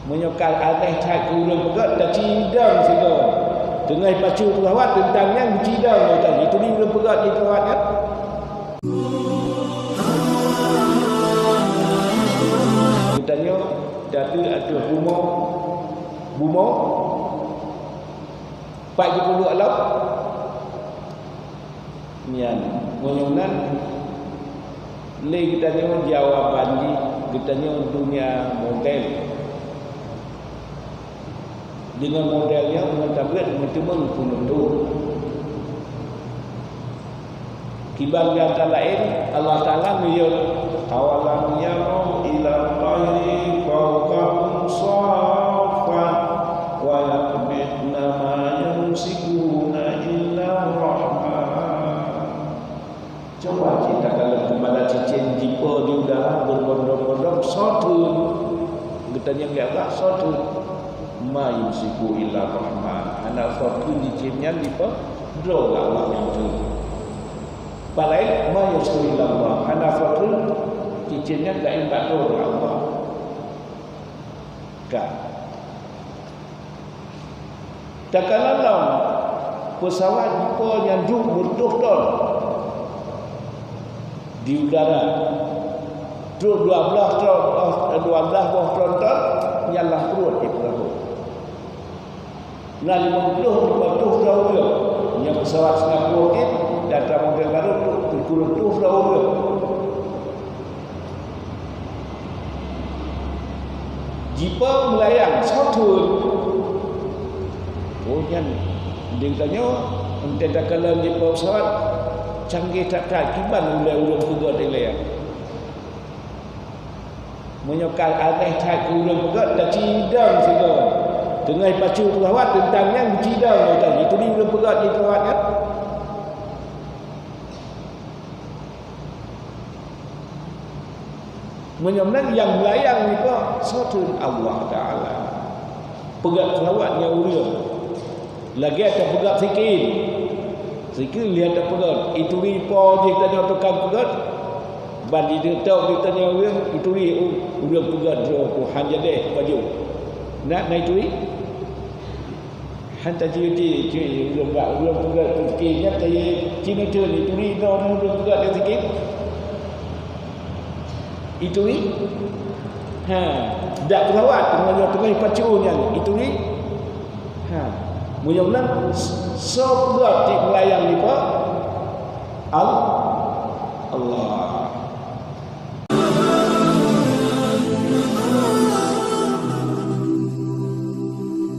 menyokal aneh tak kurang pegat dah cidang sigo tengah pacu pelawat tentangnya cidang itu ni belum pegat di pelawat kan tanya datu ada bumo 40 alam nian menyonan le kita tanya jawaban di kita tanya dunia model dengan modelnya dengan tablet mentemung penunjuk kibang yang lain Allah Ta'ala beliau awalam yarum ila tayri fawqahum safan wa yaqbidna ma yumsikuna illa rahman. Coba kita kalau kepada cincin jipa di udara berbondong-bondong sotun kita yang agak sotun ma yumsiku illa rahman anak sotun cincinnya jipa drog Allah yang tu balai ma yumsiku illa Allah anak sotun cincinnya tak imbat drog Allah kan tak kalau pesawat jipa yang duk bertuh-tuh di udara 12 buah tronton nyalah perut di perahu. Nah 50 tahun dia yang pesawat Singapura ni datang model baru tu 30 tahun dia. Jipa melayang satu. Oh yang dia tanya entah tak kalau jipa pesawat canggih tak kiban ulai-ulai pegat dia menyokal aneh tak kurang pegat dah cidang sigo tengah pacu pelawat tentangnya cidang itu ni belum pegat di pelawat kan menyomnan yang melayang ni kok satu Allah Ta'ala pegat pelawatnya uria lagi ada pegat sikit lihat ada pegat itu ni po dia tanya tukang pegat bandi dia tahu dia tanya orang itu ni orang pegat dia han jadi baju nak naik tu ni han tak jadi orang pegat sikitnya tanya cina tu ni itu ni orang pegat dia sikit itu ni dak pelawat tengah pacunya itu ni mudah-mudahan so pegat di melayang ni Pak Allah